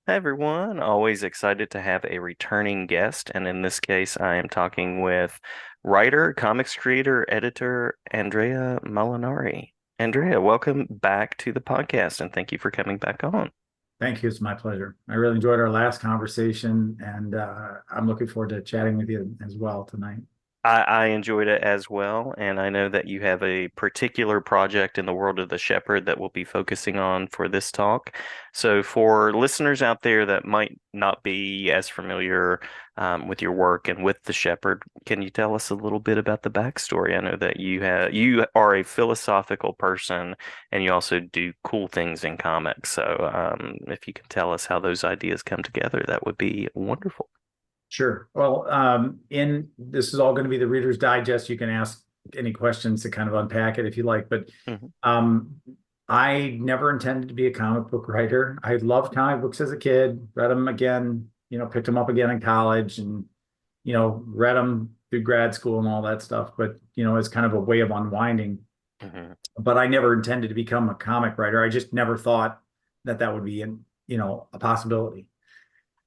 Hi everyone, always excited to have a returning guest, and in this case, I am talking with writer, comics creator, editor Andrea Molinari. Andrea, welcome back to the podcast, and thank you for coming back on. Thank you. It's my pleasure. I really enjoyed our last conversation, and I'm looking forward to chatting with you as well tonight. I enjoyed it as well, and I know that you have a particular project in the world of the shepherd that we'll be focusing on for this talk. So, for listeners out there that might not be as familiar with your work and with the shepherd, can you tell us a little bit about the backstory? I know that you are a philosophical person, and you also do cool things in comics. So, if you can tell us how those ideas come together, that would be wonderful. Sure. Well, in this is all going to be the Reader's Digest. You can ask any questions to kind of unpack it if you like. But Hmm. um, I never intended to be a comic book writer. I loved comic books as a kid, read them again, picked them up again in college and, read them through grad school and all that stuff. But, as kind of a way of unwinding. Hmm. But I never intended to become a comic writer. I just never thought that that would be, a possibility.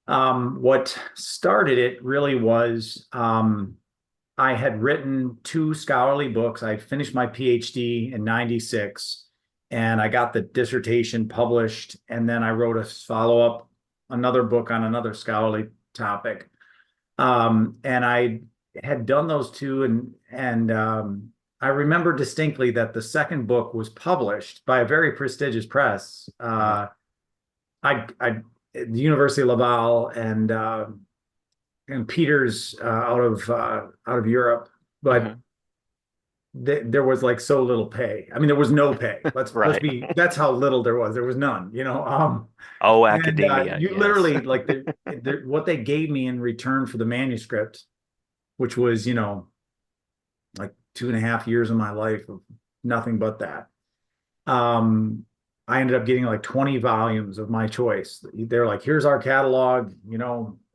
What started it really was I had written two scholarly books. I finished my PhD in 96 and I got the dissertation published. And then I wrote a follow up, another book on another scholarly topic. And I had done those two and I remember distinctly that the second book was published by a very prestigious press. I the University of Laval and Peters out of Europe, but Hmm. there was like so little pay. I mean, there was no pay. Let's Right. be. That's how little there was. There was none. Oh, And academia, you yes. literally like what they gave me in return for the manuscript, which was like 2.5 years of my life of nothing but that. Um, I ended up getting like 20 volumes of my choice. They're like, here's our catalog,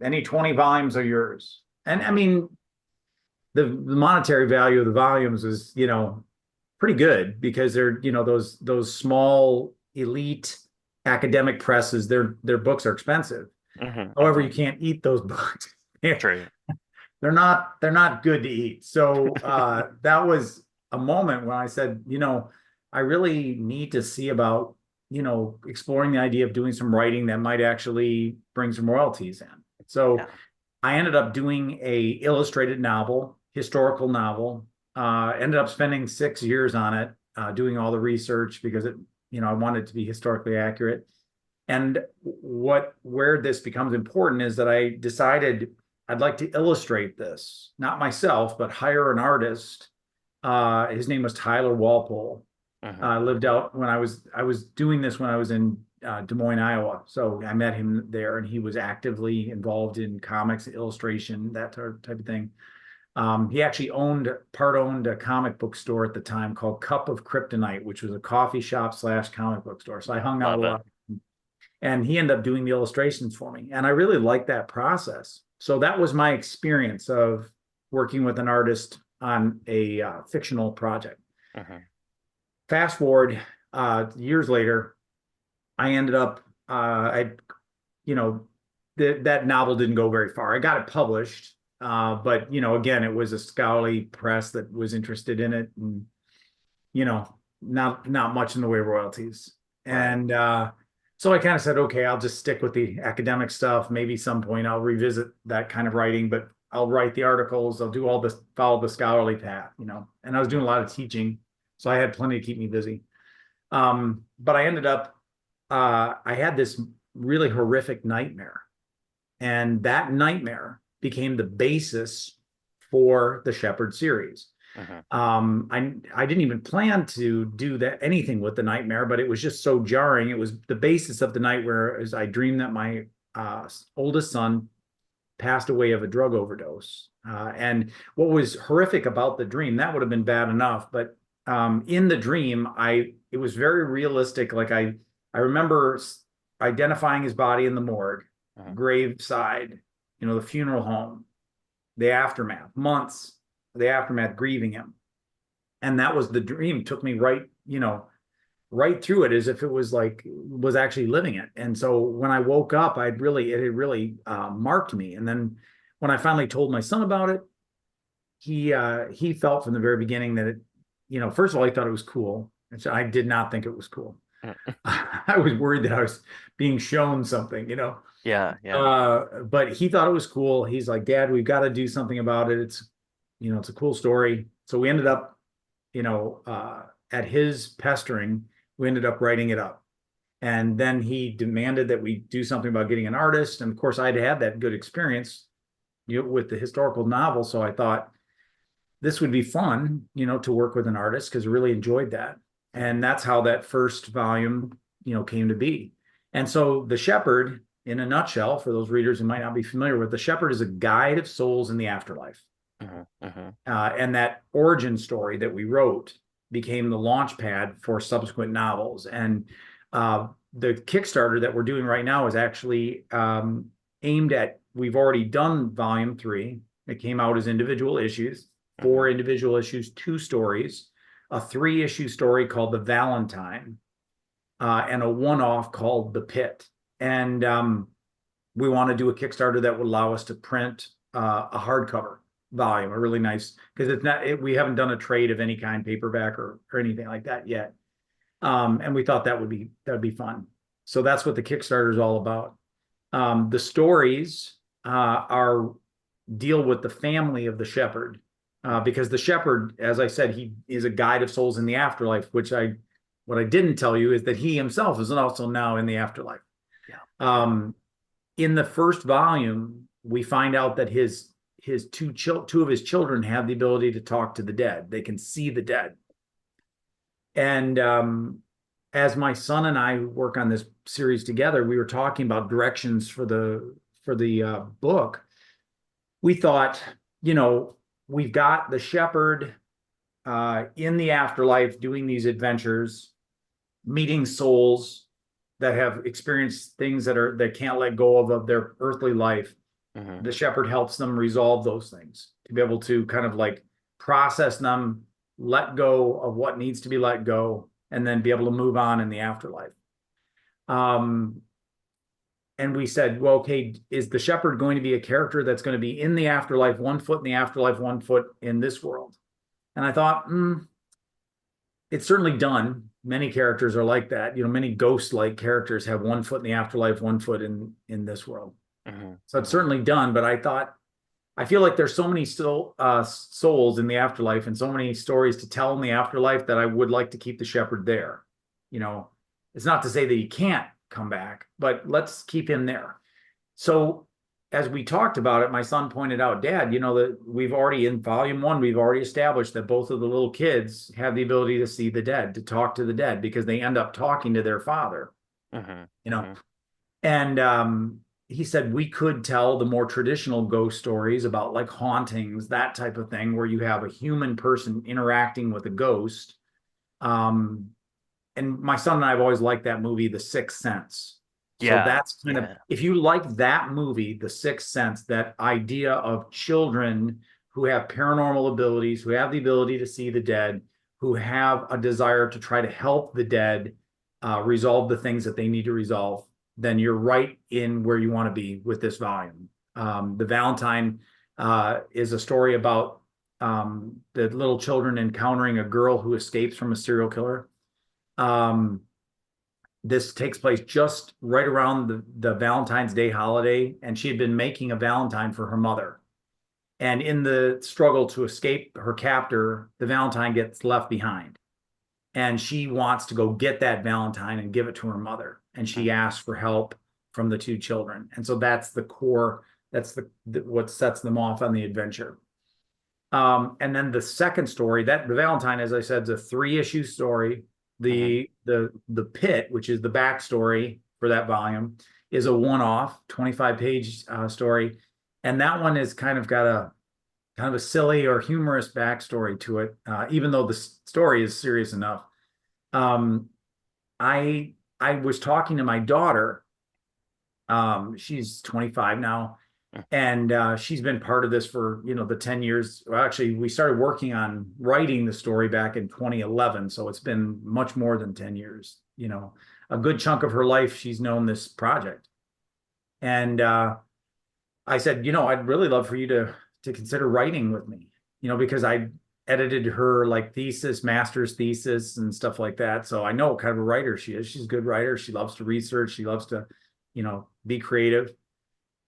any 20 volumes are yours. And I Hmm. mean, the monetary value of the volumes is, pretty good because they're, those small elite academic presses, their books are expensive. Hmm. However, Hmm. you can't eat those books. True. They're not good to eat. So that was a moment when I said, I really need to see about, exploring the idea of doing some writing that might actually bring some royalties in. So Yeah. I ended up doing a illustrated novel, historical novel. Ended up spending 6 years on it, doing all the research because I wanted to be historically accurate. And where this becomes important is that I decided I'd like to illustrate this, not myself, but hire an artist. His name was Tyler Walpole. Hmm. Lived out when I was doing this when I was in Des Moines, Iowa. So I met him there, and he was actively involved in comics, illustration, that type of thing. He actually owned a comic book store at the time called Cup of Kryptonite, which was a coffee shop slash comic book store. So I hung out a Love it. lot, and he ended up doing the illustrations for me, and I really liked that process. So that was my experience of working with an artist on a fictional project. Hmm. Fast forward years later, I ended up I you know that novel didn't go very far. I got it published, but again, it was a scholarly press that was interested in it, and not much in the way of royalties. Right. And so I kind of said, okay, I'll just stick with the academic stuff. Maybe some point I'll revisit that kind of writing, but I'll write the articles. I'll do all this, follow the scholarly path. And I was doing a lot of teaching, so I had plenty to keep me busy. But I ended up, I had this really horrific nightmare, and that nightmare became the basis for the Shepherd series. Hmm. I didn't even plan to do that anything with the nightmare, but it was just so jarring. It was the basis of the nightmare as I dreamed that my oldest son passed away of a drug overdose. And what was horrific about the dream, that would have been bad enough, but in the dream, it was very realistic. Like I remember identifying his body in the morgue, Hmm. graveside, the funeral home, the aftermath, months, the aftermath, grieving him. And that was the dream. Took me right, right through it as if it was like was actually living it. And so when I woke up, it had really marked me. And then when I finally told my son about it, he felt from the very beginning that it, first of all, he thought it was cool. And so I did not think it was cool. Mm. I was worried that I was being shown something. Yeah, yeah. But he thought it was cool. He's like, Dad, we've got to do something about it. It's a cool story. So we ended up, at his pestering, we ended up writing it up. And then he demanded that we do something about getting an artist. And of course, I'd had that good experience, with the historical novel. So I thought this would be fun, to work with an artist because I really enjoyed that. And that's how that first volume, came to be. And so The Shepherd, in a nutshell, for those readers who might not be familiar with, The Shepherd is a guide of souls in the afterlife. Mhm, mhm, And that origin story that we wrote became the launch pad for subsequent novels. And the Kickstarter that we're doing right now is actually aimed at, we've already done volume 3. It came out as individual issues, 4 mhm. individual issues, 2 stories, a 3-issue story called The Valentine, and a one-off called The Pit. And we want to do a Kickstarter that would allow us to print a hardcover volume, a really nice, because we haven't done a trade of any kind, paperback or anything like that yet. And we thought that would be fun. So that's what the Kickstarter is all about. The stories are deal with the family of the shepherd, because the shepherd, as I said, he is a guide of souls in the afterlife. What I didn't tell you is that he himself is also now in the afterlife. Yeah, yeah. Um, in the first volume, we find out that his two of his children have the ability to talk to the dead. They can see the dead. And as my son and I work on this series together, we were talking about directions for the book. We thought, we've got the shepherd in the afterlife doing these adventures, meeting souls that have experienced things that can't let go of their earthly life. Mhm. The shepherd helps them resolve those things, to be able to kind of like process them, let go of what needs to be let go, and then be able to move on in the afterlife. Um, and we said, well, okay, is the shepherd going to be a character that's going to be in the afterlife, 1 foot in the afterlife, 1 foot in this world? And I thought, it's certainly done. Many characters are like that. Many ghost-like characters have 1 foot in the afterlife, 1 foot in this world. Mhm, So it's mhm. certainly done. But I thought, I feel like there's so many still souls in the afterlife and so many stories to tell in the afterlife that I would like to keep the shepherd there. You know, it's not to say that he can't come back, but let's keep him there. So as we talked about it, my son pointed out, Dad, that we've already in volume 1, we've already established that both of the little kids have the ability to see the dead, to talk to the dead, because they end up talking to their father, Mhm, you know. mhm. And he said we could tell the more traditional ghost stories about like hauntings, that type of thing, where you have a human person interacting with a ghost. Um, and my son and I have always liked that movie, The Sixth Sense. So Yeah, that's kind of, yeah. if you like that movie, The Sixth Sense, that idea of children who have paranormal abilities, who have the ability to see the dead, who have a desire to try to help the dead resolve the things that they need to resolve, then you're right in where you want to be with this volume. The Valentine is a story about the little children encountering a girl who escapes from a serial killer. Um, this takes place just right around the Valentine's Day holiday, and she had been making a Valentine for her mother. And in the struggle to escape her captor, the Valentine gets left behind. And she wants to go get that Valentine and give it to her mother. And she Mhm. asks for help from the 2 children. And so that's the core, that's what sets them off on the adventure. And then the second story, that the Valentine, as I said, is a 3-issue story. Mhm. The Pit, which is the backstory for that volume, is a one-off 25-page story. And that one is kind of a silly or humorous backstory to it, even though the story is serious enough. Um, I was talking to my daughter. She's 25 now, And she's been part of this for, the 10 years. Well, actually, we started working on writing the story back in 2011. So it's been much more than 10 years. A good chunk of her life, she's known this project. And I said, I'd really love for you to consider writing with me, because I edited her like thesis, master's thesis and stuff like that. So I know what kind of a writer she is. She's a good writer. She loves to research. She loves to, be creative.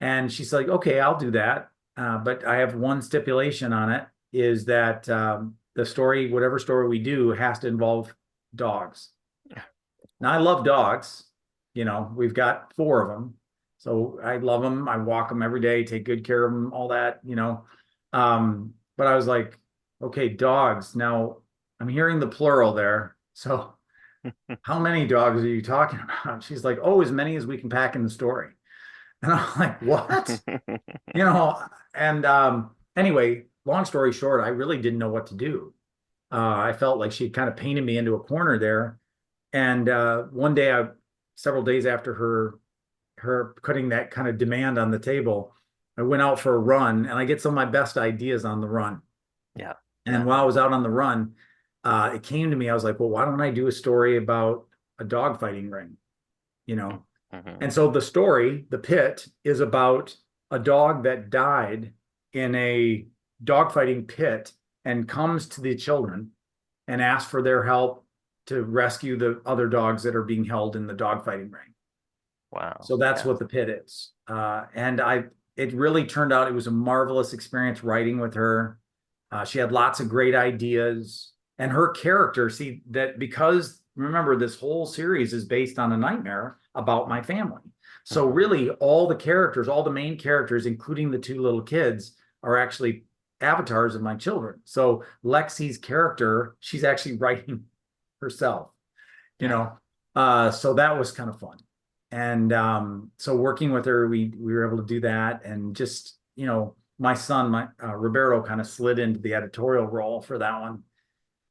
And she's like, okay, I'll do that. But I have one stipulation on it is that the story, whatever story we do, has to involve dogs. Now, I love dogs. We've got 4 of them. So I love them. I walk them every day, take good care of them, all that. But I was like, okay, dogs. Now, I'm hearing the plural there. So how many dogs are you talking about? She's like, oh, as many as we can pack in the story. And I'm like, what? You know, and anyway, long story short, I really didn't know what to do. I felt like she kind of painted me into a corner there. And one day, several days after her putting that kind of demand on the table, I went out for a run, and I get some of my best ideas on the run. Yeah. And while I was out on the run, it came to me. I was like, well, why don't I do a story about a dogfighting ring? You know, Mm-hmm. and so the story, The Pit, is about a dog that died in a dogfighting pit and comes to the children and asks for their help to rescue the other dogs that are being held in the dogfighting ring. Wow. So that's Yeah. what The Pit is. It really turned out it was a marvelous experience writing with her. She had lots of great ideas, and her character, see that because remember, this whole series is based on a nightmare about my family. So Mm-hmm. really all the characters, all the main characters, including the 2 little kids, are actually avatars of my children. So Lexi's character, she's actually writing herself, you Yeah. know. So that was kind of fun. And so working with her, we were able to do that. And just, my son, Roberto, kind of slid into the editorial role for that one.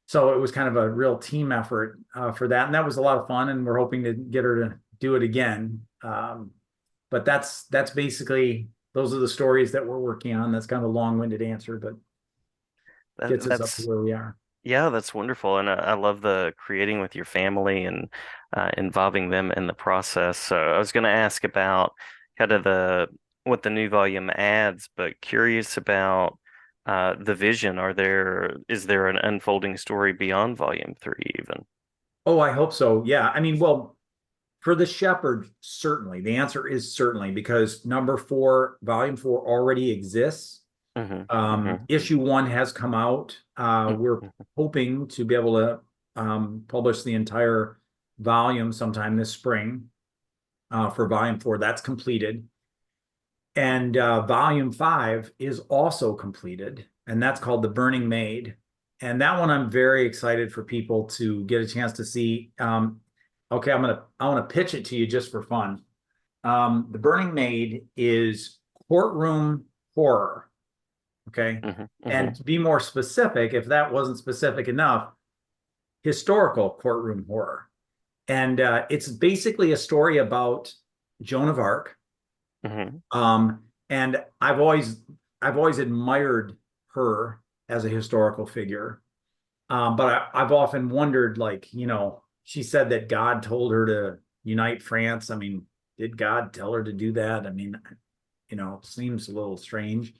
So it was kind of a real team effort for that. And that was a lot of fun. And we're hoping to get her to do it again. But that's basically, those are the stories that we're working on. That's kind of a long-winded answer, but gets us up to That's where we are. yeah, that's wonderful, and I love the creating with your family and involving them in the process. So I was going to ask about kind of the what the new volume adds, but curious about the vision. Is there an unfolding story beyond volume 3 even? Oh, I hope so. Yeah. I mean, well, for the shepherd, certainly. The answer is certainly because number 4, volume 4 already exists. Hmm. Hmm. Issue 1 has come out. We're hoping to be able to publish the entire volume sometime this spring for volume 4. That's completed. And volume 5 is also completed, and that's called The Burning Maid. And that one I'm very excited for people to get a chance to see. Okay, I want to pitch it to you just for fun. The Burning Maid is courtroom horror. Okay. Hmm. And Hmm. to be more specific, if that wasn't specific enough, historical courtroom horror. And it's basically a story about Joan of Arc. Hmm. And I've always admired her as a historical figure. But I've often wondered, like, she said that God told her to unite France. I mean, did God tell her to do that? I mean, it seems a little strange.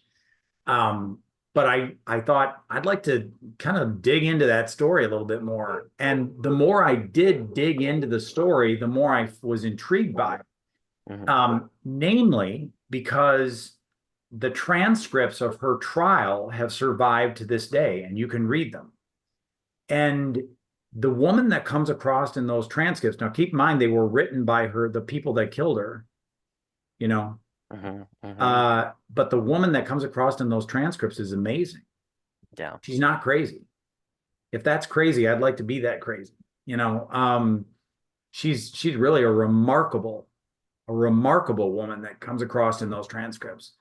But I thought I'd like to kind of dig into that story a little bit more. And the more I did dig into the story, the more I was intrigued by it. Hmm. Namely because the transcripts of her trial have survived to this day, and you can read them. And the woman that comes across in those transcripts, now keep in mind they were written by her, the people that killed her, you know. Hmm. Hmm. But the woman that comes across in those transcripts is amazing. Yeah. She's not crazy. If that's crazy, I'd like to be that crazy. You know, she's really a remarkable woman that comes across in those transcripts.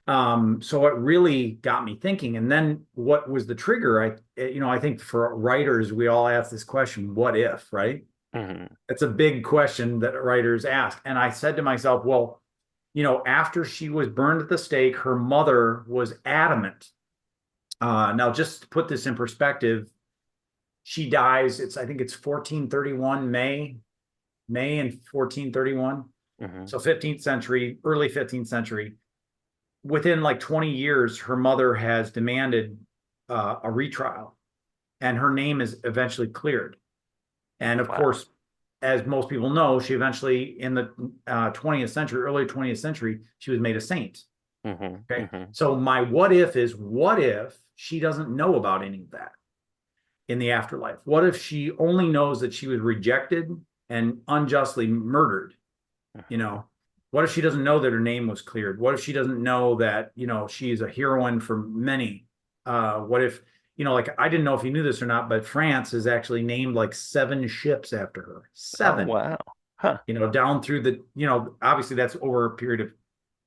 So it really got me thinking. And then what was the trigger? I think for writers, we all ask this question, what if, right? Hmm. It's a big question that writers ask. And I said to myself, well, after she was burned at the stake, her mother was adamant. Now, just to put this in perspective, she dies. I think it's 1431 May in 1431. Hmm. So 15th century, early 15th century. Within like 20 years, her mother has demanded a retrial, and her name is eventually cleared. And of Wow. course, as most people know, she eventually, in the 20th century, early 20th century, she was made a saint. Hmm. Okay. Hmm. So my what if is, what if she doesn't know about any of that in the afterlife? What if she only knows that she was rejected and unjustly murdered? You Hmm. know, what if she doesn't know that her name was cleared? What if she doesn't know that, she's a heroine for many? What if, like, I didn't know if you knew this or not, but France has actually named like 7 ships after her. Oh, 7, wow. Huh. down through the, obviously that's over a period of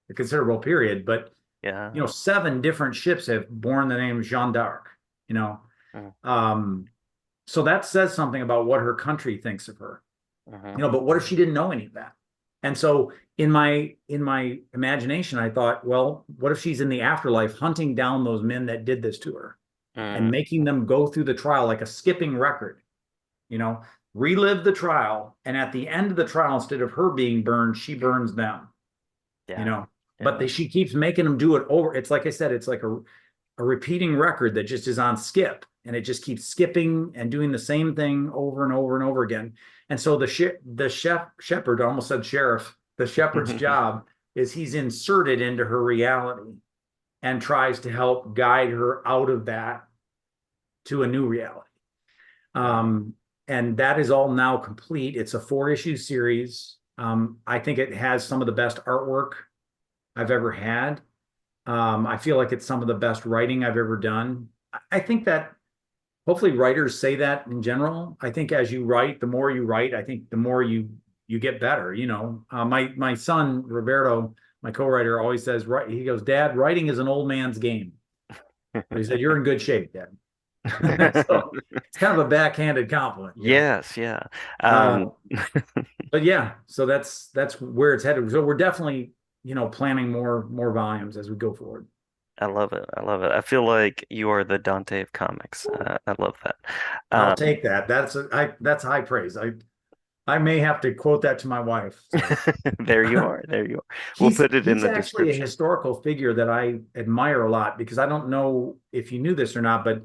a considerable period, but, Yeah. 7 different ships have borne the name Jeanne d'Arc, you know. Mm-hmm. Um, so that says something about what her country thinks of her. Hmm. But what if she didn't know any of that? And so in my imagination, I thought, well, what if she's in the afterlife hunting down those men that did this to her and Mm. making them go through the trial like a skipping record, you know, relive the trial. And at the end of the trial, instead of her being burned, she burns them, you Yeah. know. But Yeah. she keeps making them do it over. It's like I said, it's like a repeating record that just is on skip, and it just keeps skipping and doing the same thing over and over and over again. And so the shepherd, almost said sheriff, the shepherd's job is he's inserted into her reality and tries to help guide her out of that to a new reality. Wow. um, and that is all now complete. It's a 4-issue series. I think it has some of the best artwork I've ever had. I feel like it's some of the best writing I've ever done. I think that hopefully writers say that in general. I think as you write, the more you write, I think the more you get better. My son Roberto, my co-writer, always says, right, he goes, Dad, writing is an old man's game. But he said, you're in good shape, Dad. So it's kind of a backhanded compliment. Yes, yeah. Uh, Um, but yeah, so that's where it's headed. So we're definitely, planning more volumes as we go forward. I love it. I love it. I feel like you are the Dante of comics. I love that. I'll Um, take that. That's high praise. I may have to quote that to my wife. So there you are. There you are. We'll he's put it in he's the actually a description. historical figure that I admire a lot, because I don't know if you knew this or not, but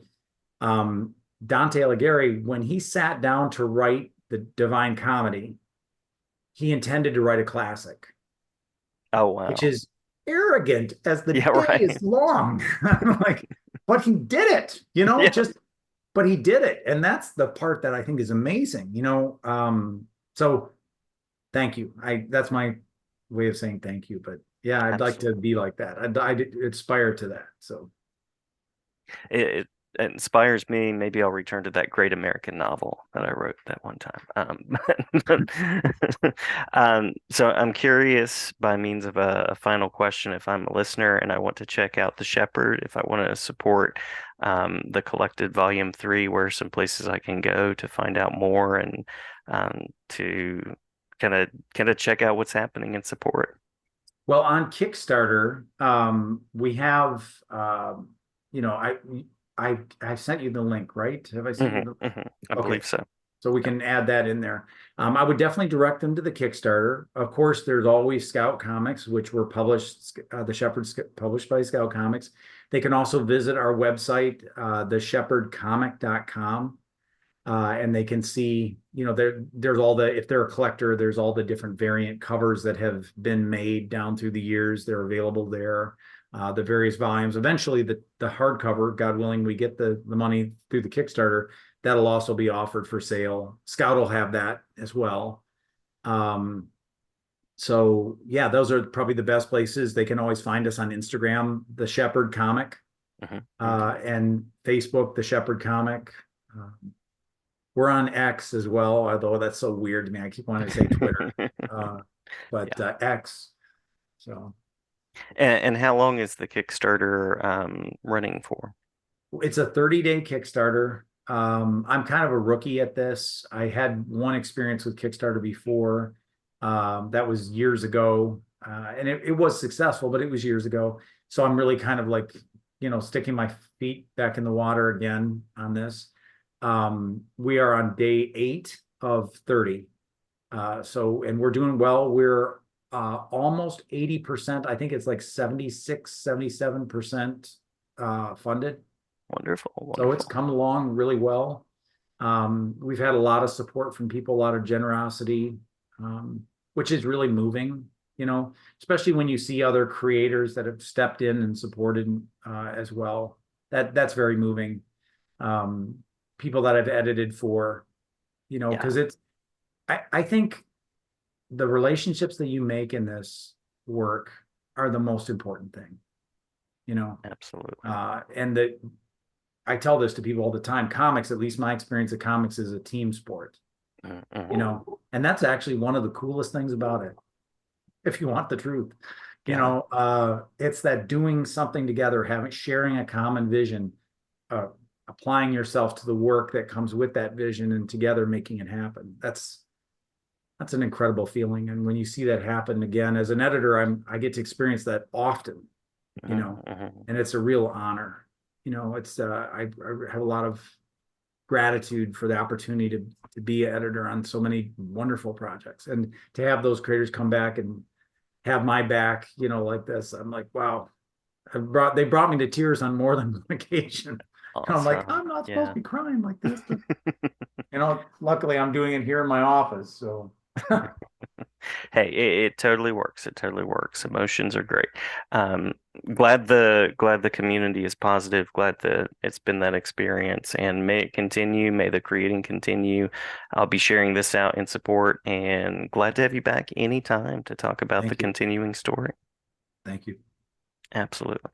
um, Dante Alighieri, when he sat down to write the Divine Comedy, he intended to write a classic, Oh, which wow. is arrogant as the Yeah, day right. is long. I'm like, but he did it, Yeah. just but he did it. And that's the part that I think is amazing, so thank you. That's my way of saying thank you. But yeah, I'd like to Absolutely. be like that. I'd aspire to that. So It inspires me. Maybe I'll return to that great American novel that I wrote that one time. So I'm curious, by means of a final question, if I'm a listener and I want to check out The Shepherd, if I want to support the collected Volume 3, where are some places I can go to find out more and to kind of check out what's happening and support. well, on Kickstarter, we have you know, I sent you the link, right? Have I sent you Hmm. the Hmm. I okay. believe so. So we Yep. can add that in there. I would definitely direct them to the Kickstarter. Of course, there's always Scout Comics, which were published, The Shepherd's published by Scout Comics. They can also visit our website, theshepherdcomic.com, and they can see, there's all the, if they're a collector, there's all the different variant covers that have been made down through the years. They're available there. The various volumes. Eventually, the hardcover, God willing, we get the money through the Kickstarter, that'll also be offered for sale. Scout will have that as well. Um, so yeah, those are probably the best places. They can always find us on Instagram, The Shepherd Comic, Hmm. Okay. and Facebook, The Shepherd Comic. Uh, we're on X as well, although that's so weird to me. I keep wanting to say Twitter, uh, but Yeah. X. So And how long is the Kickstarter running for? it's a 30-day Kickstarter. I'm kind of a rookie at this. I had one experience with Kickstarter before. That was years ago. and it was successful, but it was years ago. So I'm really kind of like, sticking my feet back in the water again on this. We are on day 8 of 30. And we're doing well. We're almost 80%. I think it's like 76, 77% funded. Wonderful, So it's wonderful. come along really well. We've had a lot of support from people, a lot of generosity, which is really moving, especially when you see other creators that have stepped in and supported as well. That's very moving. People that I've edited for, Yeah, because I think the relationships that you make in this work are the most important thing, you know. absolutely. And that I tell this to people all the time. Comics, at least my experience of comics, is a team sport, Mm-hmm. and that's actually one of the coolest things about it. If you want the truth, Yeah, it's that doing something together, sharing a common vision, uh, applying yourself to the work that comes with that vision, and together making it happen. That's an incredible feeling. And when you see that happen again as an editor, I get to experience that often, mm-hmm. and it's a real honor. I have a lot of gratitude for the opportunity to be an editor on so many wonderful projects, and to have those creators come back and have my back, like this. I'm like, wow, they brought me to tears on more than one occasion. And I'm like, Awesome. I'm not supposed to Yeah. be crying like this, but luckily I'm doing it here in my office. So Hey, it totally works. It totally works. Emotions are great. Um, glad the community is positive. Glad that it's been that experience, and may it continue. May the creating continue. I'll be sharing this out in support, and glad to have you back anytime to talk about the thank you. continuing story. Thank you. Absolutely.